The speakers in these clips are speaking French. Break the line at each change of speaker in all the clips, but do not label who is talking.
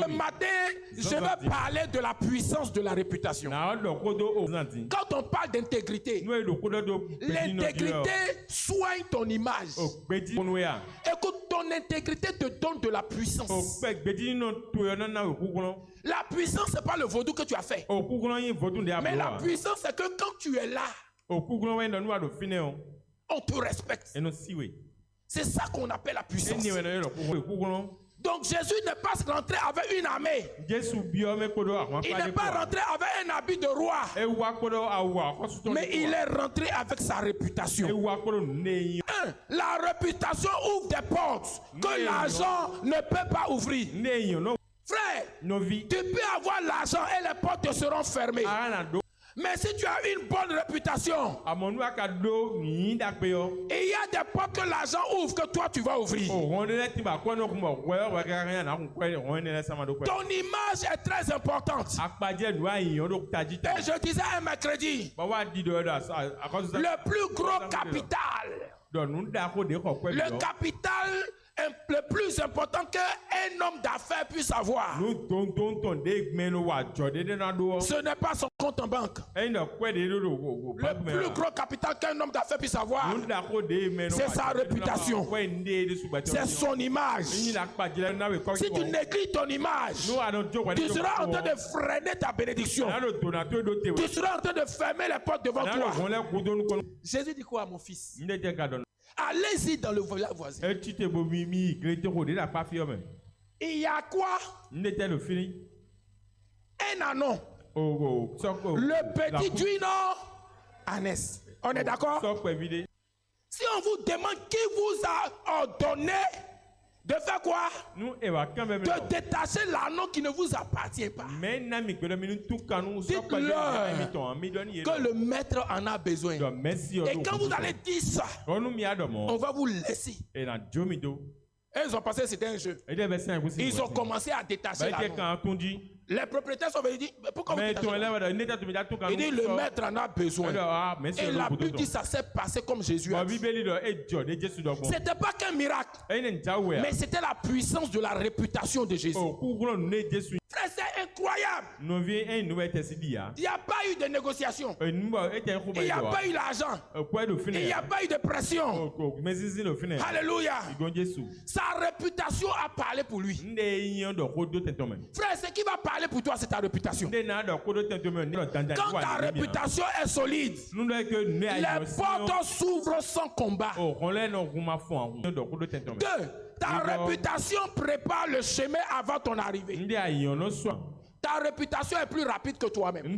Ce matin, je vais parler de la puissance de la réputation. Quand on parle d'intégrité, l'intégrité soigne ton image. Écoute, ton intégrité te donne de la puissance. La puissance, ce n'est pas le vaudou que tu as fait. Mais la puissance, c'est que quand tu es là, on te respecte. C'est ça qu'on appelle la puissance. Donc Jésus n'est pas rentré avec une armée. Il n'est pas rentré avec un habit de roi. Mais il est rentré avec sa réputation. La réputation ouvre des portes que l'argent ne peut pas ouvrir. Frère, tu peux avoir l'argent et les portes te seront fermées. Mais si tu as une bonne réputation, il y a des portes que l'argent ouvre que toi tu vas ouvrir. Ton image est très importante. Et je disais un mercredi, le plus gros capital, le capital le plus important qu'un homme d'affaires puisse avoir, ce n'est pas son compte en banque. Le plus gros capital qu'un homme d'affaires puisse avoir, c'est sa réputation, c'est son image. Si tu négliges ton image, tu seras en train de freiner ta bénédiction. Tu seras en train de fermer les portes devant toi. Jésus dit quoi à mon fils? Allez-y dans le village voisin. Il y a quoi? Un anon. Le petit Duino Anès. On est d'accord? Si on vous demande qui vous a ordonné de faire quoi? De détacher l'anneau qui ne vous appartient pas. Dites-leur que le maître en a besoin. Et quand vous allez dire ça, on va vous laisser. Et ils ont pensé que c'était un jeu. Ils ont commencé à détacher l'anneau. Les propriétaires sont venus dire, pourquoi vous détachez l'anneau? Il dit, le maître en a besoin. Et la Bible dit, ça s'est passé comme Jésus a dit. C'était pas qu'un miracle, mais c'était la puissance de la réputation de Jésus. Frère, c'est incroyable. Il n'y a pas eu de négociation. Il n'y a pas eu l'argent. Il n'y a pas eu de pression. Alléluia. Sa réputation a parlé pour lui. Frère, ce qui va parler pour toi, c'est ta réputation. Quand ta réputation est solide, les portes s'ouvrent sans combat. 2. Ta réputation prépare le chemin avant ton arrivée. Ta réputation est plus rapide que toi-même.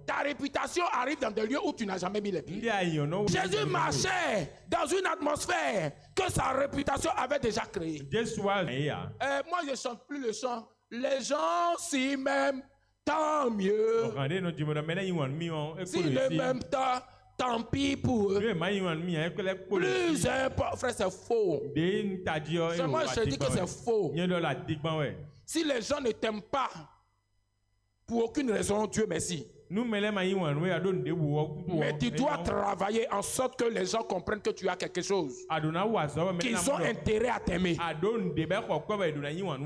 Ta réputation arrive dans des lieux où tu n'as jamais mis les pieds. Jésus marchait dans une atmosphère que sa réputation avait déjà créée. Moi, je ne chante plus le chant. Les gens s'y m'aiment, tant mieux. S'ils ne m'aiment pas, tant pis pour eux. Plus important, frère, c'est faux. Moi, je dis que c'est faux. Si les gens ne t'aiment pas, pour aucune raison, Dieu merci. Mais tu dois travailler en sorte que les gens comprennent que tu as quelque chose, qu'ils ont intérêt à t'aimer.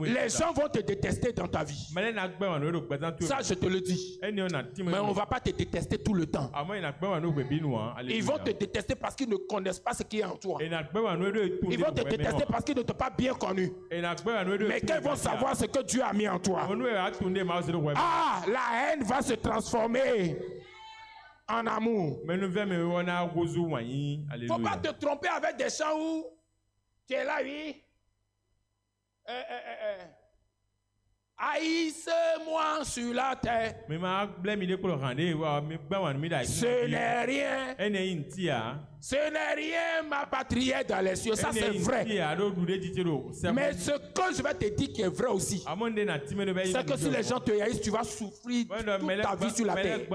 Les gens vont te détester dans ta vie. Ça, je te le dis. Mais on ne va pas te détester tout le temps. Ils vont te détester parce qu'ils ne connaissent pas ce qui est en toi. Ils vont te détester parce qu'ils ne t'ont pas bien connu. Mais qu'ils vont savoir ce que Dieu a mis en toi. Ah, la haine va se transformer en amour. Il ne faut pas te tromper avec des chants où tu es là, oui. Haïssez-moi sur la terre. Ce n'est rien. Ce n'est rien, ma patrie est dans les cieux. Ça, c'est vrai. Mais ce que je vais te dire qui est vrai aussi, c'est que si les gens te haïssent, tu vas souffrir toute ta vie sur la terre. Est-ce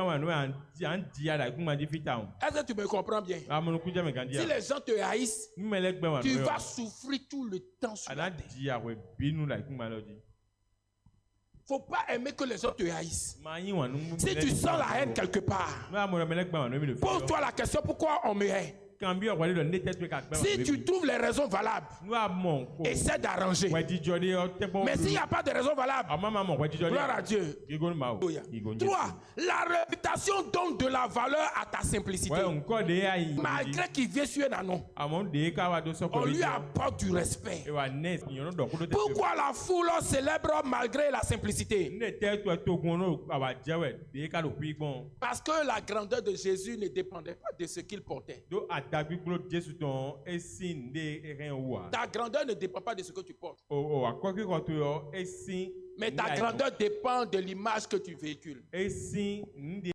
que tu me comprends bien? Si les gens te haïssent, tu vas souffrir tout le temps sur la terre. Faut pas aimer que les gens te haïssent. Si tu sens la haine quelque part, pose-toi la question, pourquoi on me hait? Si tu trouves les raisons valables, essaie d'arranger. Mais s'il n'y a pas de raison valable, gloire à Dieu. 3. La réputation donne de la valeur à ta simplicité. Malgré qu'il vient sur un anon, on lui apporte du respect. Pourquoi la foule célèbre malgré la simplicité? Parce que la grandeur de Jésus ne dépendait pas de ce qu'il portait. Ta grandeur ne dépend pas de ce que tu portes. Mais ta grandeur dépend de l'image que tu véhicules.